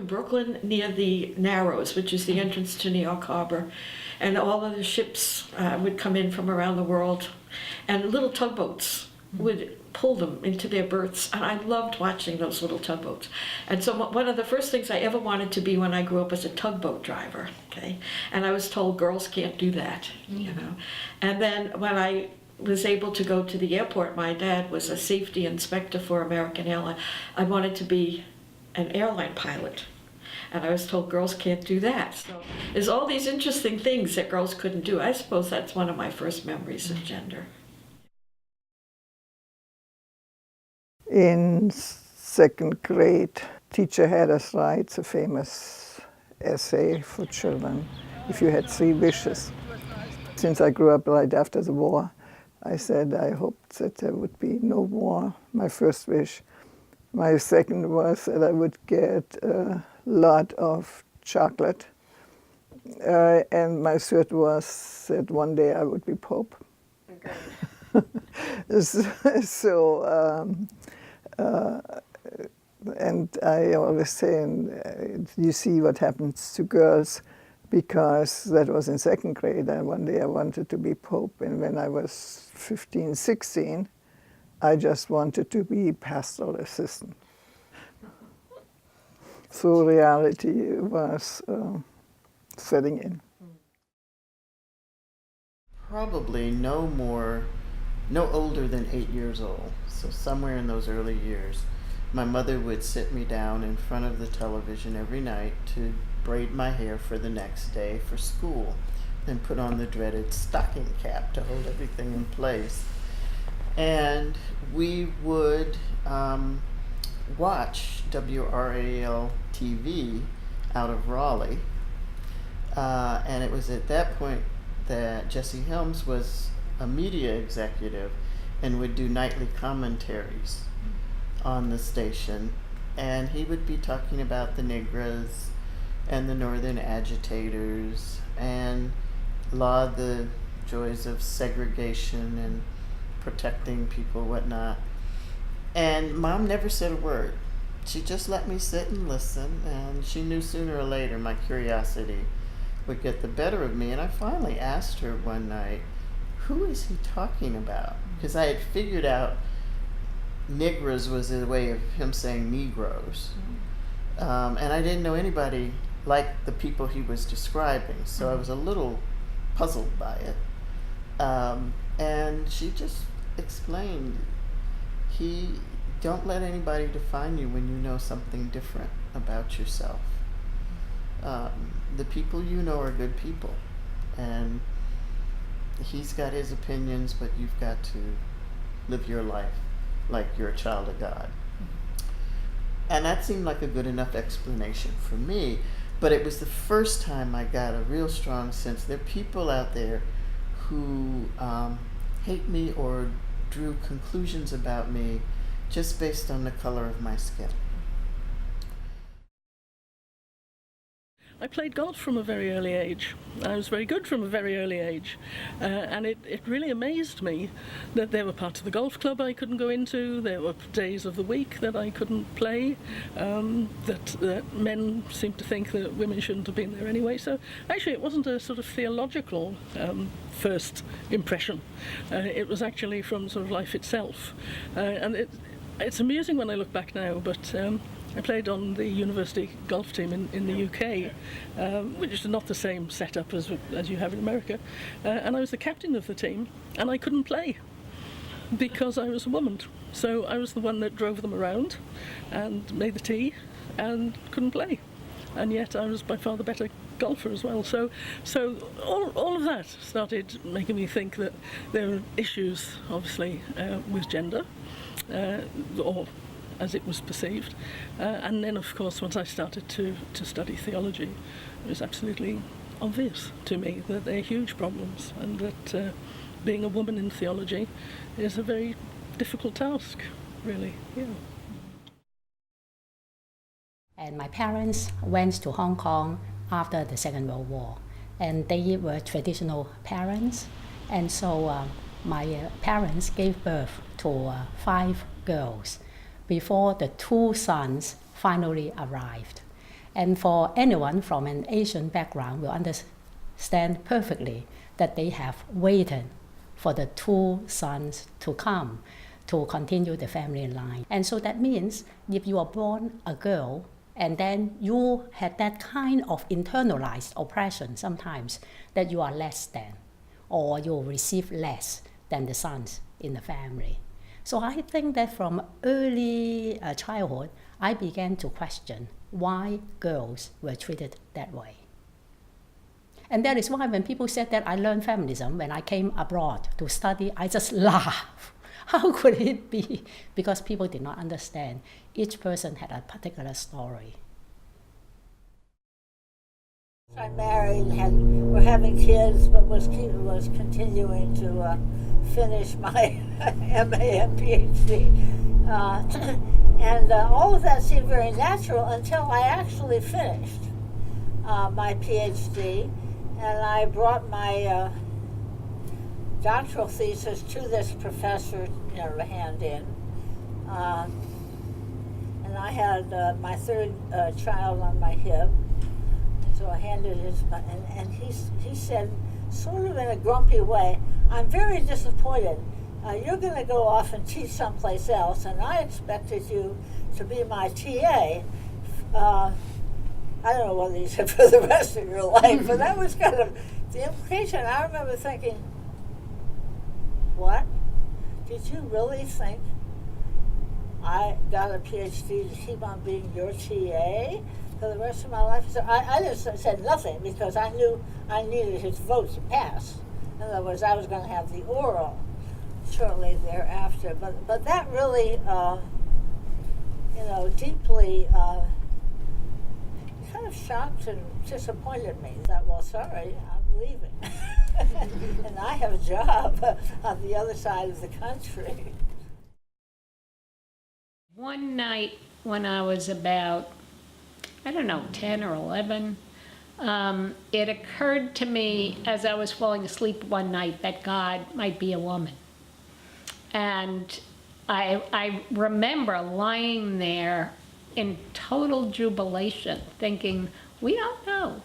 in Brooklyn near the Narrows, which is the entrance to New York Harbor. And all of the ships would come in from around the world, and little tugboats would pull them into their berths. And I loved watching those little tugboats. And so one of the first things I ever wanted to be when I grew up was a tugboat driver, okay? And I was told girls can't do that, you know? And then when I was able to go to the airport, my dad was a safety inspector for American Airlines. I wanted to be an airline pilot. And I was told girls can't do that. So there's all these interesting things that girls couldn't do. I suppose that's one of my first memories of gender. In second grade, teacher had us write a famous essay for children, If You Had 3 Wishes. Since I grew up right after the war, I said I hoped that there would be no war, my first wish. My second was that I would get a lot of chocolate. And my third was that one day I would be Pope. Okay. And I always say, you see what happens to girls, because that was in second grade, and one day I wanted to be Pope, and when I was 15, 16, I just wanted to be pastoral assistant. So reality was setting in. Probably no older than 8 years old, so somewhere in those early years. My mother would sit me down in front of the television every night to braid my hair for the next day for school, and put on the dreaded stocking cap to hold everything in place. And we would watch WRAL TV out of Raleigh, and it was at that point that Jesse Helms was a media executive and would do nightly commentaries on the station, and he would be talking about the Negras and the Northern agitators and laud the joys of segregation and protecting people, whatnot. And Mom never said a word. She just let me sit and listen, and she knew sooner or later my curiosity would get the better of me. And I finally asked her one night, who is he talking about? Because I had figured out Negras was a way of him saying Negroes. And I didn't know anybody like the people he was describing, so I was a little puzzled by it. And she just explained, don't let anybody define you when you know something different about yourself. The people you know are good people, and he's got his opinions, but you've got to live your life like you're a child of God. And that seemed like a good enough explanation for me, but it was the first time I got a real strong sense there are people out there who hate me or drew conclusions about me just based on the color of my skin. I played golf from a very early age. I was very good from a very early age, and it really amazed me that there were parts of the golf club I couldn't go into, there were days of the week that I couldn't play, that men seemed to think that women shouldn't have been there anyway. So actually it wasn't a sort of theological first impression. It was actually from sort of life itself. And it's amusing when I look back now, but I played on the university golf team in the UK, which is not the same setup as you have in America, and I was the captain of the team, and I couldn't play because I was a woman. So I was the one that drove them around and made the tee and couldn't play, and yet I was by far the better golfer as well. So all of that started making me think that there were issues, obviously, with gender, or as it was perceived. And then, of course, once I started to study theology, it was absolutely obvious to me that they're huge problems, and that being a woman in theology is a very difficult task, really. Yeah. And my parents went to Hong Kong after the Second World War, and they were traditional parents, and so my parents gave birth to 5 girls before the 2 sons finally arrived. And for anyone from an Asian background will understand perfectly that they have waited for the two sons to come to continue the family line. And so that means if you are born a girl and then you had that kind of internalized oppression sometimes that you are less than, or you receive less than the sons in the family. So I think that from early childhood, I began to question why girls were treated that way. And that is why when people said that I learned feminism when I came abroad to study, I just laugh. How could it be? Because people did not understand. Each person had a particular story. I'm married and we're having kids, but was continuing to finish my MA and PhD. And all of that seemed very natural until I actually finished my PhD. And I brought my doctoral thesis to this professor, to hand in. And I had my third child on my hip. So I handed his, and he said, sort of in a grumpy way, "I'm very disappointed. You're going to go off and teach someplace else, and I expected you to be my TA. I don't know whether he said for the rest of your life, but that was kind of the implication." I remember thinking, what? Did you really think I got a PhD to keep on being your TA for the rest of my life? So I just said nothing because I knew I needed his vote to pass. In other words, I was going to have the oral shortly thereafter. But that really, deeply kind of shocked and disappointed me. I thought, well, sorry, I'm leaving. And I have a job on the other side of the country. One night when I was about, 10 or 11, it occurred to me as I was falling asleep one night that God might be a woman. And I remember lying there in total jubilation, thinking, we don't know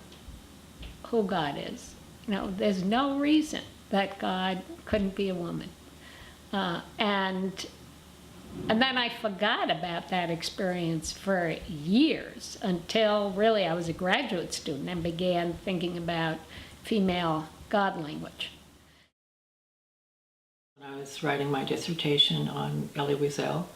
who God is. There's no reason that God couldn't be a woman. And then I forgot about that experience for years until really I was a graduate student and began thinking about female God language. I was writing my dissertation on Elie Wiesel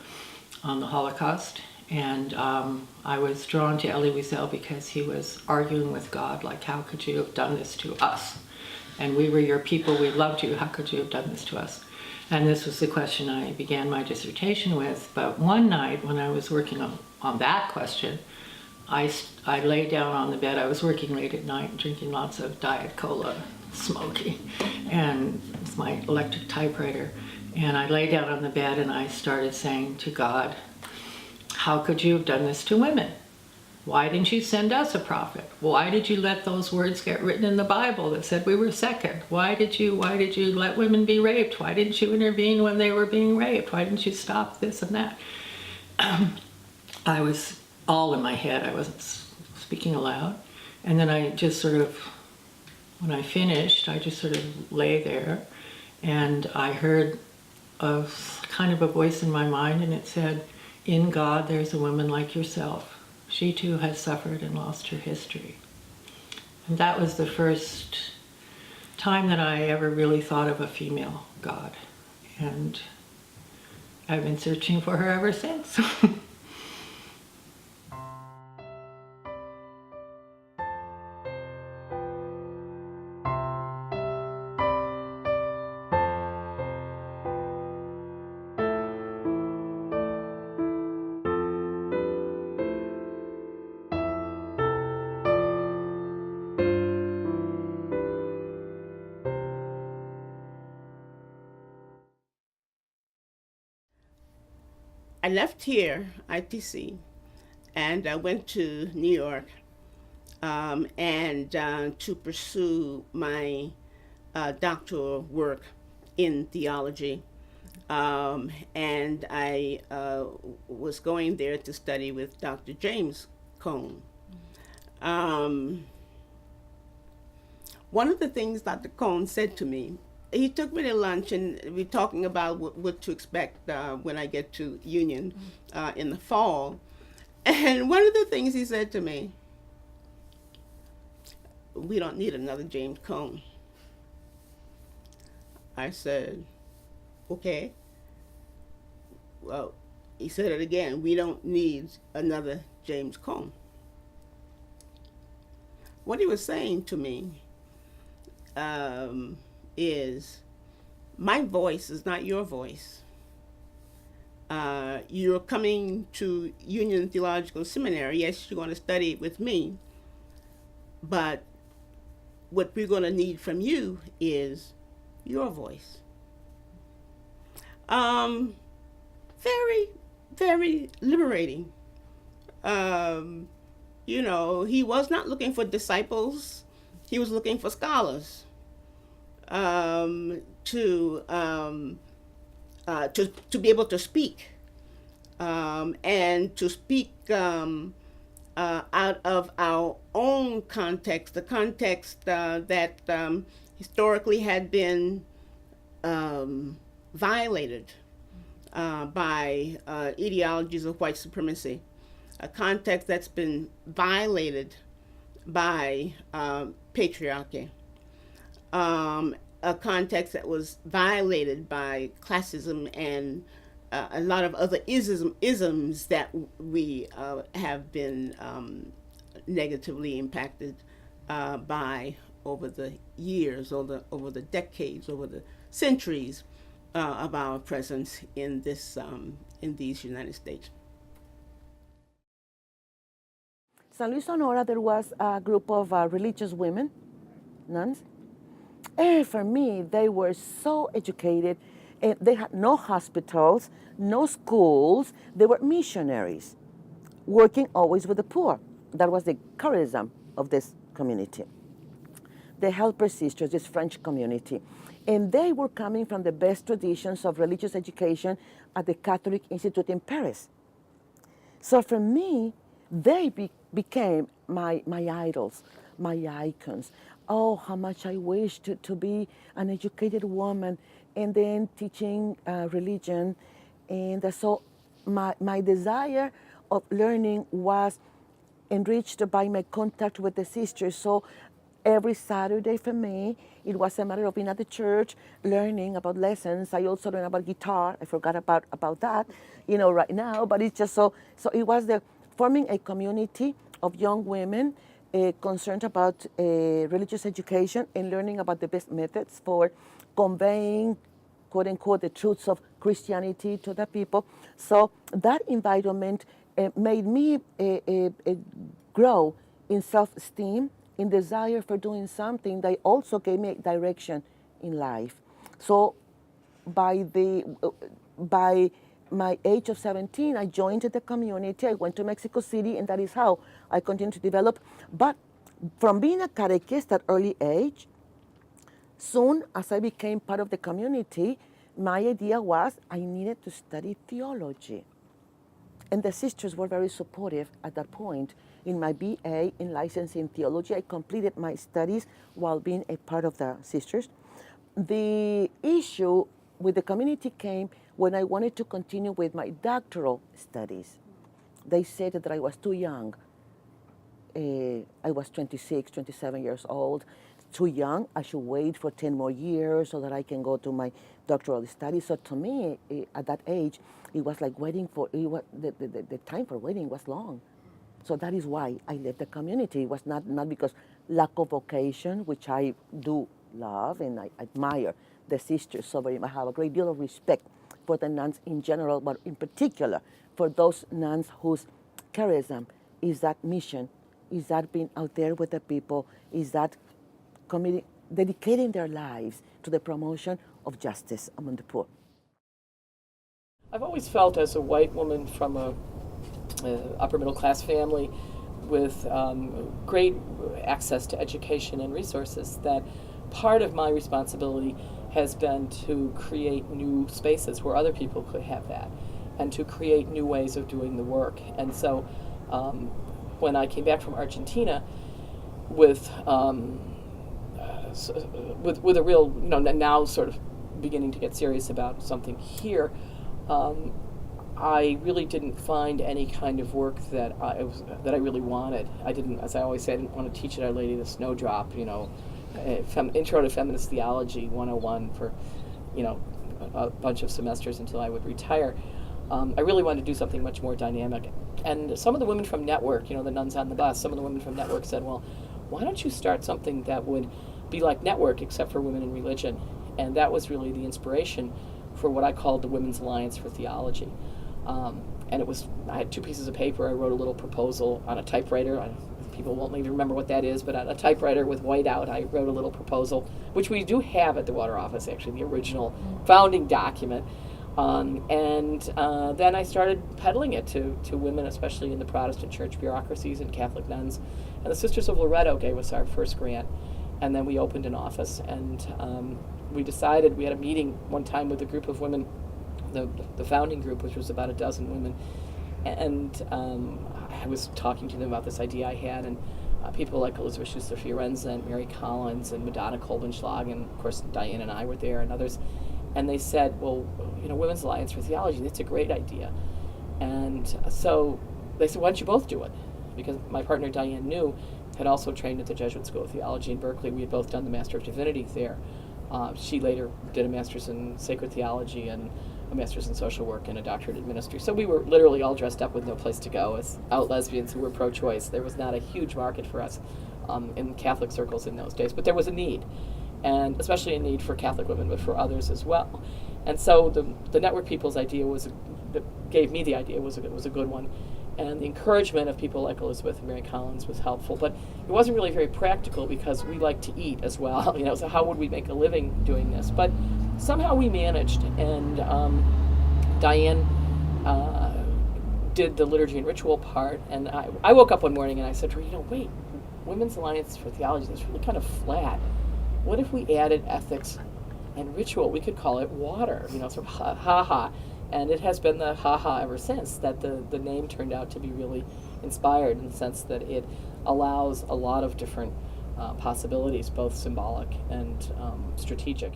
on the Holocaust, and I was drawn to Elie Wiesel because he was arguing with God, like, how could you have done this to us? And we were your people, we loved you, how could you have done this to us? And this was the question I began my dissertation with. But one night when I was working on that question, I lay down on the bed. I was working late at night, drinking lots of Diet Cola, smoking, and it's my electric typewriter. And I lay down on the bed and I started saying to God, how could you have done this to women? Why didn't you send us a prophet? Why did you let those words get written in the Bible that said we were second? Why did you let women be raped? Why didn't you intervene when they were being raped? Why didn't you stop this and that? I was all in my head. I wasn't speaking aloud. And then I just sort of, when I finished, I just sort of lay there and I heard a kind of a voice in my mind, and it said, in God there's a woman like yourself. She too has suffered and lost her history. And that was the first time that I ever really thought of a female God. And I've been searching for her ever since. I left here, ITC, and I went to New York to pursue my doctoral work in theology. And I was going there to study with Dr. James Cone. One of the things Dr. Cohn said to me, he took me to lunch and we were talking about what to expect when I get to Union in the fall. And one of the things he said to me, we don't need another James Cone. I said, okay. Well, he said it again, we don't need another James Cone. What he was saying to me is, my voice is not your voice. You're coming to Union Theological Seminary. Yes, you're going to study with me, but what we're going to need from you is your voice. Very, very liberating. You know, he was not looking for disciples. He was looking for scholars to be able to speak and to speak out of our own context, the context that historically had been violated by ideologies of white supremacy, a context that's been violated by patriarchy, a context that was violated by classism and a lot of other isms that we have been negatively impacted by over the years, over the decades, over the centuries of our presence in these United States. San Luis Sonora, there was a group of religious women, nuns. And for me, they were so educated. And they had no hospitals, no schools. They were missionaries, working always with the poor. That was the charism of this community. The Helper Sisters, this French community. And they were coming from the best traditions of religious education at the Catholic Institute in Paris. So for me, they became my idols, my icons. Oh, how much I wish to be an educated woman and then teaching religion. And so my desire of learning was enriched by my contact with the sisters. So every Saturday for me, it was a matter of being at the church, learning about lessons. I also learned about guitar. I forgot about that, right now. But it's just so it was forming a community of young women concerned about religious education and learning about the best methods for conveying, quote unquote, the truths of Christianity to the people. So that environment made me grow in self-esteem, in desire for doing something that also gave me direction in life. So by my age of 17, I joined the community. I went to Mexico City, and that is how I continued to develop. But from being a catechist at early age, soon as I became part of the community, my idea was I needed to study theology. And the sisters were very supportive at that point. In my BA in licensing theology, I completed my studies while being a part of the sisters. The issue with the community came when I wanted to continue with my doctoral studies. They said that I was too young. I was 26, 27 years old. Too young, I should wait for 10 more years so that I can go to my doctoral studies. So to me, at that age, it was like the time for waiting was long. So that is why I left the community. It was not because lack of vocation, which I do love and I admire the sisters so very much. I have a great deal of respect for the nuns in general, but in particular for those nuns whose charism is that mission, is that being out there with the people, is that dedicating their lives to the promotion of justice among the poor. I've always felt as a white woman from a upper middle class family with great access to education and resources that part of my responsibility has been to create new spaces where other people could have that and to create new ways of doing the work. And so when I came back from Argentina with a real, now sort of beginning to get serious about something here, I really didn't find any kind of work that I really wanted. I didn't, as I always say, I didn't want to teach at Our Lady of the Snowdrop, Intro to Feminist Theology 101 for, a bunch of semesters until I would retire. I really wanted to do something much more dynamic. And some of the women from Network, the nuns on the bus, some of the women from Network said, well, why don't you start something that would be like Network except for women in religion? And that was really the inspiration for what I called the Women's Alliance for Theology. And I had 2 pieces of paper. I wrote a little proposal on a typewriter. People won't maybe remember what that is, but on a typewriter with whiteout, I wrote a little proposal, which we do have at the Water Office, actually, the original founding document. And then I started peddling it to women, especially in the Protestant church bureaucracies and Catholic nuns. And the Sisters of Loretto gave us our first grant. And then we opened an office, and we decided, we had a meeting one time with a group of women, the founding group, which was about a dozen women, and I was talking to them about this idea I had, and people like Elizabeth Schuster-Fiorenza and Mary Collins and Madonna Kolbenschlag, and of course Diane and I were there, and others, and they said, well, Women's Alliance for Theology, that's a great idea. And so they said, why don't you both do it? Because my partner Diane New had also trained at the Jesuit School of Theology in Berkeley. We had both done the Master of Divinity there. She later did a Master's in Sacred Theology and a Master's in Social Work and a Doctorate in Ministry. So we were literally all dressed up with no place to go as out lesbians who were pro-choice. There was not a huge market for us in Catholic circles in those days, but there was a need, and especially a need for Catholic women, but for others as well. And so the Network people's idea that gave me the idea was a good one. And the encouragement of people like Elizabeth and Mary Collins was helpful, but it wasn't really very practical because we like to eat as well, so how would we make a living doing this? But somehow we managed, and Diane did the liturgy and ritual part, and I woke up one morning and I said to her, wait, Women's Alliance for Theology, that's really kind of flat. What if we added ethics and ritual? We could call it water, sort of ha-ha. And it has been the ha-ha ever since, that the name turned out to be really inspired in the sense that it allows a lot of different possibilities, both symbolic and strategic.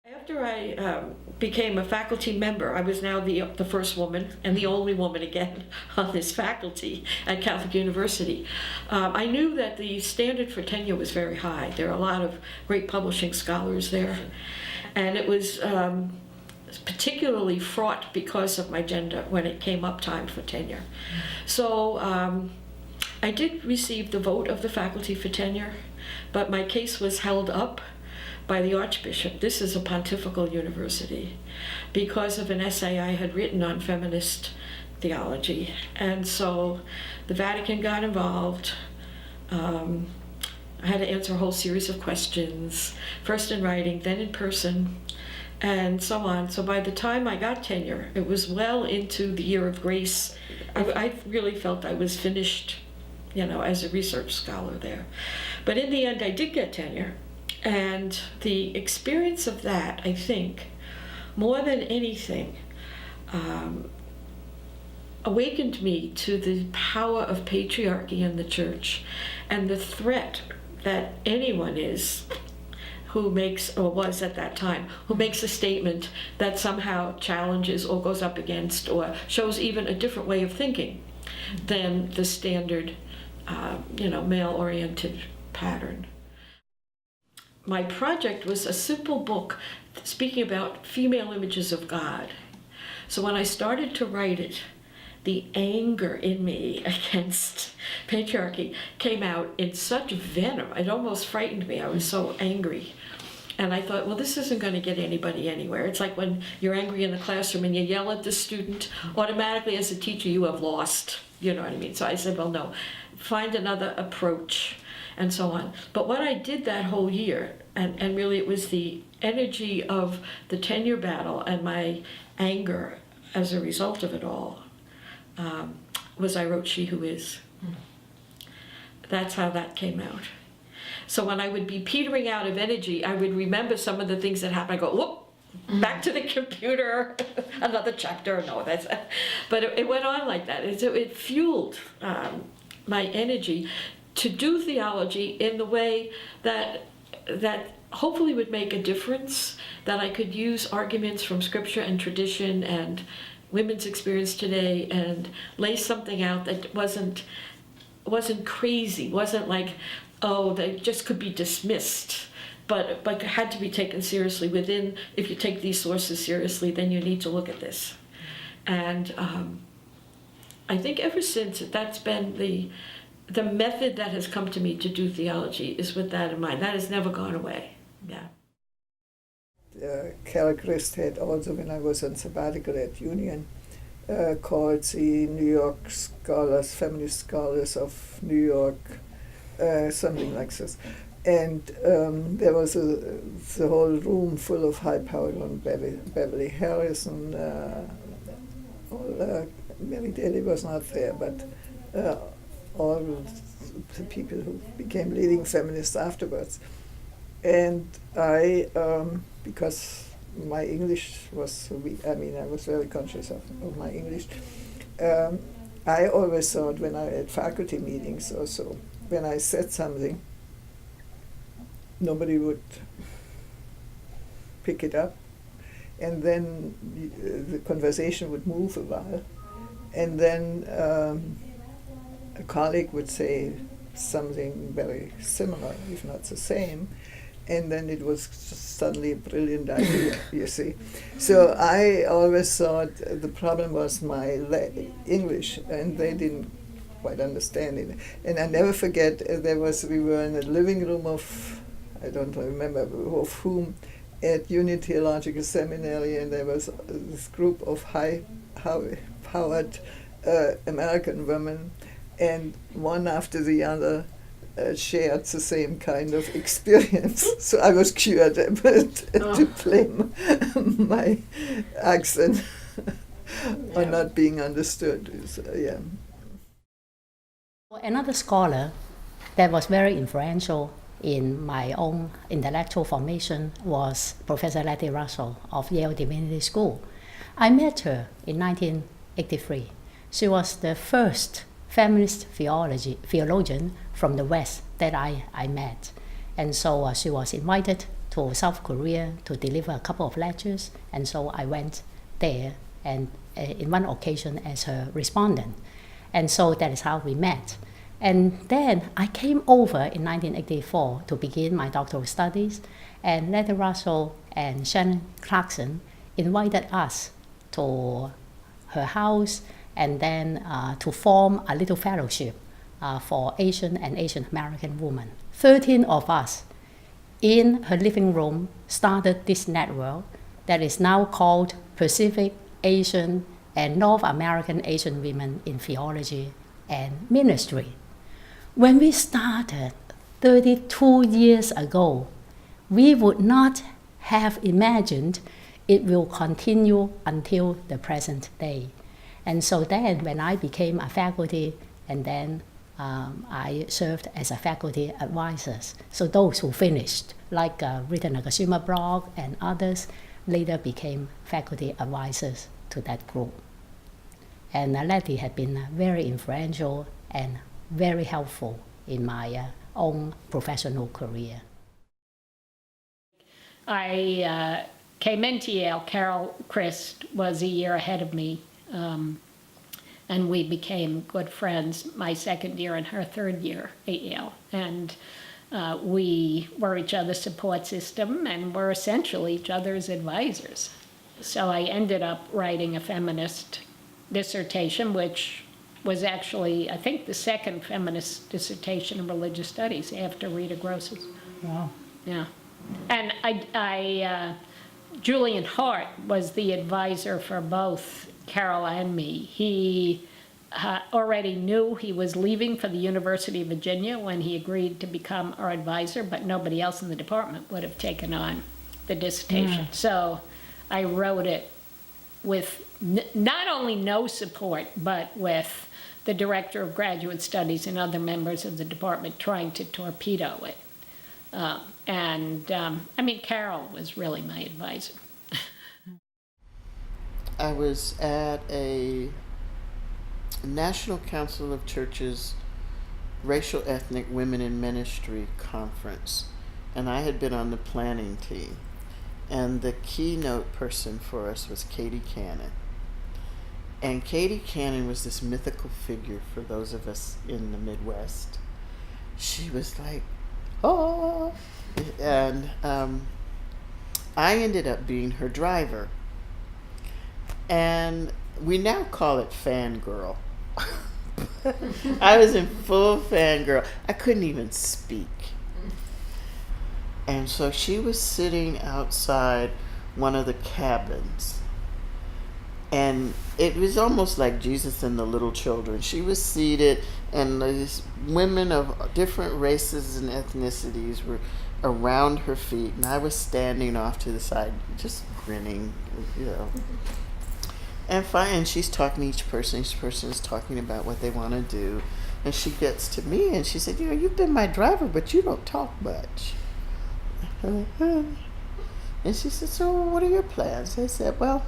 After I became a faculty member, I was now the first woman and the only woman again on this faculty at Catholic University. I knew that the standard for tenure was very high. There are a lot of great publishing scholars there. And it was particularly fraught because of my gender when it came up time for tenure. So I did receive the vote of the faculty for tenure, but my case was held up by the Archbishop. This is a pontifical university, because of an essay I had written on feminist theology. And so the Vatican got involved. I had to answer a whole series of questions, first in writing, then in person, and so on. So by the time I got tenure, it was well into the year of grace. I really felt I was finished, as a research scholar there. But in the end, I did get tenure. And the experience of that, I think, more than anything, awakened me to the power of patriarchy in the church and the threat that anyone is who makes, or was at that time, who makes a statement that somehow challenges or goes up against or shows even a different way of thinking than the standard, male-oriented pattern. My project was a simple book speaking about female images of God. So when I started to write it, the anger in me against patriarchy came out in such venom. It almost frightened me. I was so angry. And I thought, well, this isn't going to get anybody anywhere. It's like when you're angry in the classroom and you yell at the student, automatically as a teacher you have lost. You know what I mean? So I said, well, no, find another approach and so on. But what I did that whole year, and really it was the energy of the tenure battle and my anger as a result of it all, was I wrote She Who Is. That's how that came out. So when I would be petering out of energy, I would remember some of the things that happened. I go, whoop, back to the computer, another chapter. No, but it went on like that. It fueled my energy to do theology in the way that hopefully would make a difference, that I could use arguments from scripture and tradition and women's experience today and lay something out that wasn't crazy, wasn't like, oh, they just could be dismissed, but had to be taken seriously within. If you take these sources seriously, then you need to look at this. And I think ever since, that's been the method that has come to me to do theology, is with that in mind. That has never gone away. Yeah. Carol Christ had also, when I was on sabbatical at Union, called the New York Scholars, Feminist Scholars of New York, something like this. And there was the whole room full of high-powered women, Beverly Harrison, Mary Daly was not there, but all the people who became leading feminists afterwards. And I, because my English was so weak, I mean, I was very conscious of my English, I always thought when I at faculty meetings or so, when I said something, nobody would pick it up, and then the conversation would move a while, and then a colleague would say something very similar, if not the same, and then it was suddenly a brilliant idea, you see. So I always thought the problem was my English, and they didn't quite understand it. And I never forget, we were in a living room of, I don't remember of whom, at Union Theological Seminary, and there was this group of high-powered American women, and one after the other shared the same kind of experience. So I was cured to blame my accent on not being understood. So, yeah. Another scholar that was very influential in my own intellectual formation was Professor Letty Russell of Yale Divinity School. I met her in 1983. She was the first feminist theologian from the West that I met. And so she was invited to South Korea to deliver a couple of lectures, and so I went there, and in one occasion as her respondent. And so that is how we met. And then I came over in 1984 to begin my doctoral studies, and Letty Russell and Shannon Clarkson invited us to her house, and then to form a little fellowship for Asian and Asian American women. 13 of us in her living room started this network that is now called Pacific Asian and North American Asian Women in Theology and Ministry. When we started 32 years ago, we would not have imagined it will continue until the present day. And so then when I became a faculty, and then I served as a faculty advisor. So those who finished, like Rita Nagashima Brock and others, later became faculty advisors to that group. And Letty had been very influential and very helpful in my own professional career. I came into Yale. Carol Christ was a year ahead of me, and we became good friends my second year and her third year at Yale. And we were each other's support system and were essentially each other's advisors. So I ended up writing a feminist dissertation, which was actually, I think, the second feminist dissertation in religious studies after Rita Gross's. Wow. Yeah. And Julian Hart was the advisor for both Carol and me. He already knew he was leaving for the University of Virginia when he agreed to become our advisor, but nobody else in the department would have taken on the dissertation. So I wrote it with not only no support, but with the director of graduate studies and other members of the department trying to torpedo it. I mean, Carol was really my advisor. I was at a National Council of Churches Racial Ethnic Women in Ministry conference, and I had been on the planning team. And the keynote person for us was Kate Common. And Kate Common was this mythical figure for those of us in the Midwest. She was like, oh, and I ended up being her driver. And we now call it fangirl. I was in full fangirl. I couldn't even speak. And so she was sitting outside one of the cabins. And it was almost like Jesus and the little children. She was seated, and these women of different races and ethnicities were around her feet. And I was standing off to the side, just grinning, you know. And she's talking to each person is talking about what they want to do. And she gets to me and she said, you know, you've been my driver, but you don't talk much. And she said, so what are your plans? I said, well,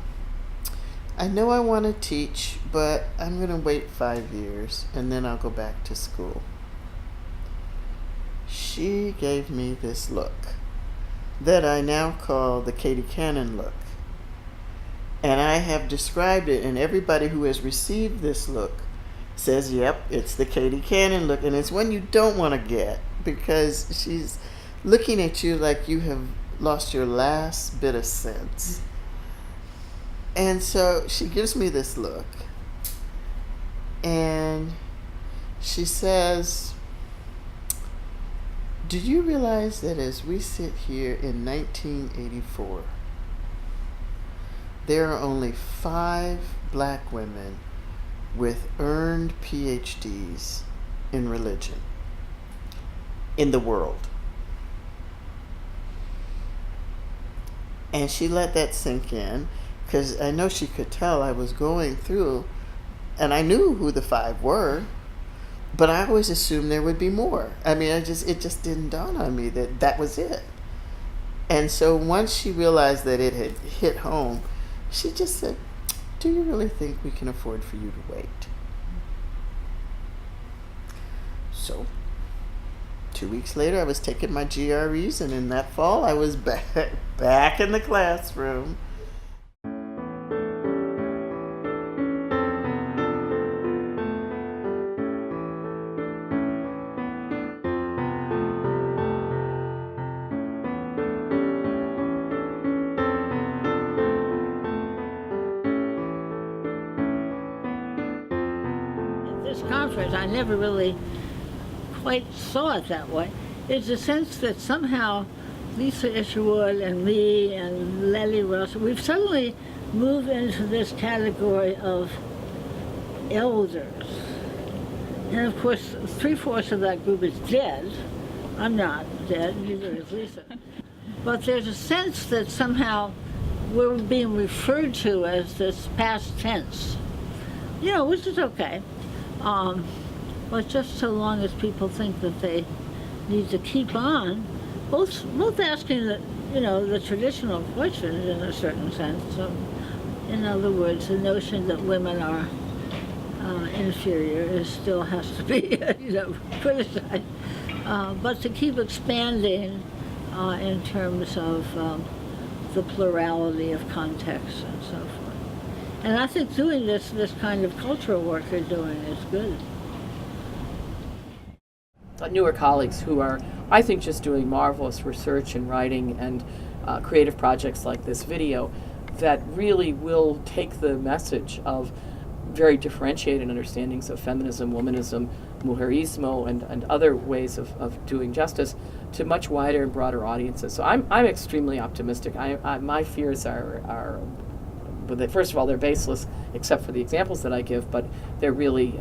I know I want to teach, but I'm going to wait 5 years and then I'll go back to school. She gave me this look that I now call the Kate Common look. And I have described it, and everybody who has received this look says, yep, it's the Kate Common look. And it's one you don't want to get, because she's looking at you like you have lost your last bit of sense. And so she gives me this look, and she says, do you realize that as we sit here in 1984, there are only 5 black women with earned PhDs in religion in the world? And she let that sink in, because I know she could tell I was going through, and I knew who the 5 were, but I always assumed there would be more. I mean, it just didn't dawn on me that that was it. And so once she realized that it had hit home, she just said, do you really think we can afford for you to wait? So 2 weeks later, I was taking my GREs, and in that fall, I was back in the classroom. Conference, I never really quite saw it that way. There's a sense that somehow Lisa Isherwood and me and Lely Russell, we've suddenly moved into this category of elders. And of course, 3/4 of that group is dead. I'm not dead, neither is Lisa. But there's a sense that somehow we're being referred to as this past tense, you know, which is okay. But just so long as people think that they need to keep on, both asking the traditional questions in a certain sense. So, in other words, the notion that women are inferior still has to be criticized. But to keep expanding in terms of the plurality of contexts and so forth. And I think doing this kind of cultural work you're doing is good. Newer colleagues who are, I think, just doing marvelous research and writing and creative projects like this video that really will take the message of very differentiated understandings of feminism, womanism, mujerismo, and other ways of doing justice to much wider and broader audiences. So I'm extremely optimistic. My fears are first of all, they're baseless, except for the examples that I give, but they're really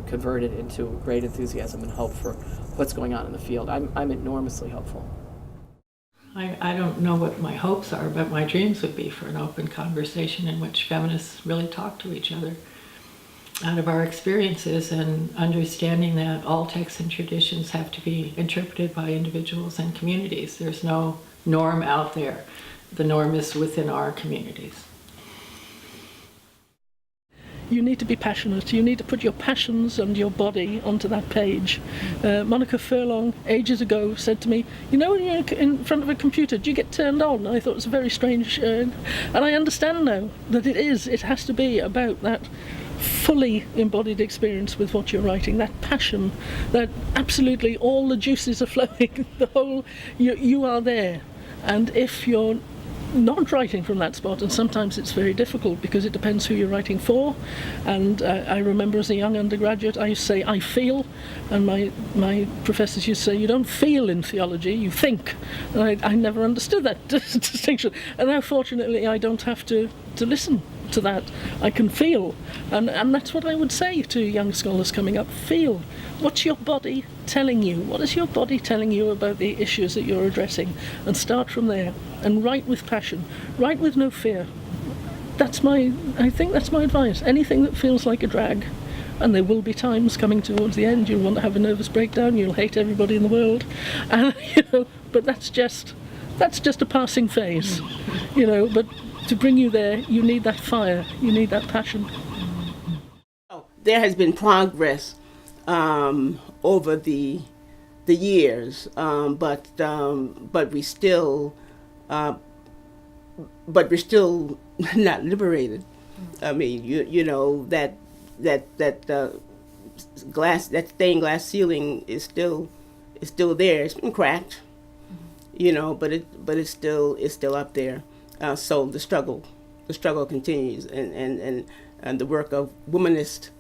converted into great enthusiasm and hope for what's going on in the field. I'm enormously hopeful. I don't know what my hopes are, but my dreams would be for an open conversation in which feminists really talk to each other out of our experiences, and understanding that all texts and traditions have to be interpreted by individuals and communities. There's no norm out there. The norm is within our communities. you need to be passionate. You need to put your passions and your body onto that page. Monica Furlong, ages ago, said to me, you know, when you're in front of a computer, do you get turned on? I thought it was a very strange, and I understand now that it is. It has to be about that fully embodied experience with what you're writing, that passion, that absolutely all the juices are flowing, the whole, you are there. And if you're not writing from that spot, and sometimes it's very difficult because it depends who you're writing for, and I remember as a young undergraduate I used to say I feel, and my professors used to say you don't feel in theology, you think, and I never understood that distinction, and now fortunately I don't have to listen to that. I can feel, and that's what I would say to young scholars coming up. Feel. What's your body telling you? What is your body telling you about the issues that you're addressing? And start from there, and write with passion, write with no fear. I think that's my advice. Anything that feels like a drag, and there will be times coming towards the end you'll want to have a nervous breakdown, you'll hate everybody in the world, and but that's just a passing phase, but to bring you there, you need that fire, you need that passion. There has been progress over the years, but we're still not liberated. I mean, that stained glass ceiling is still there. It's been cracked, but it's still up there. So the struggle continues, and the work of Womanist,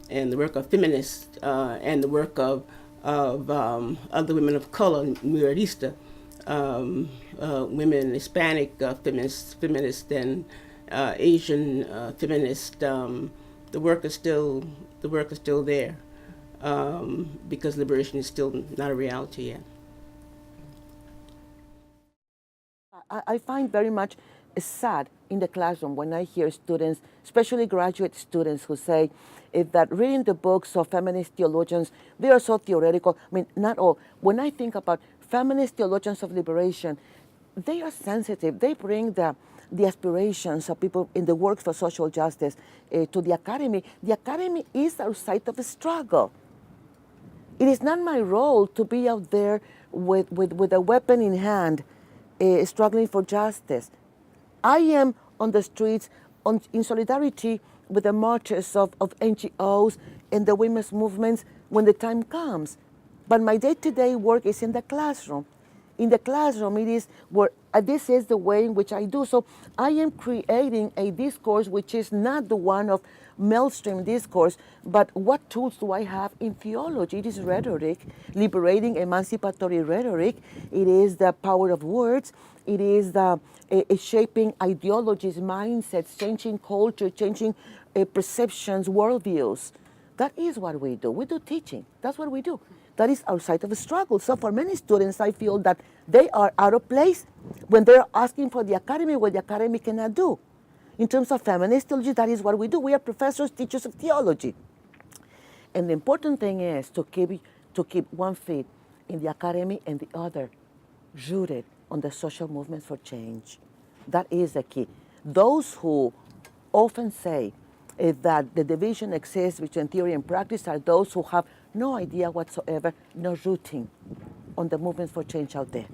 and the work of Feminist, and the work of other women of color, Mujerista, women, Hispanic feminists, and Asian feminists. The work is still there, because liberation is still not a reality yet. I find very much sad in the classroom when I hear students, especially graduate students, who say that reading the books of feminist theologians, they are so theoretical. I mean, not all. When I think about feminist theologians of liberation, they are sensitive. They bring the aspirations of people in the work for social justice to the academy. The academy is our site of struggle. It is not my role to be out there with a weapon in hand, struggling for justice. I am on the streets in solidarity with the marches of NGOs and the women's movements when the time comes. But my day-to-day work is in the classroom. In the classroom, it is where this is the way in which I do. So I am creating a discourse which is not the one of mainstream discourse, but what tools do I have in theology? It is rhetoric, liberating emancipatory rhetoric. It is the power of words. It is the shaping ideologies, mindsets, changing culture, changing perceptions, worldviews. That is what we do. We do teaching. That's what we do. That is our site of struggle. So for many students, I feel that they are out of place when they're asking for the academy what the academy cannot do. In terms of feminist theology, that is what we do. We are professors, teachers of theology. And the important thing is to keep one foot in the academy and the other rooted on the social movements for change. That is the key. Those who often say that the division exists between theory and practice are those who have no idea whatsoever, no rooting on the movements for change out there.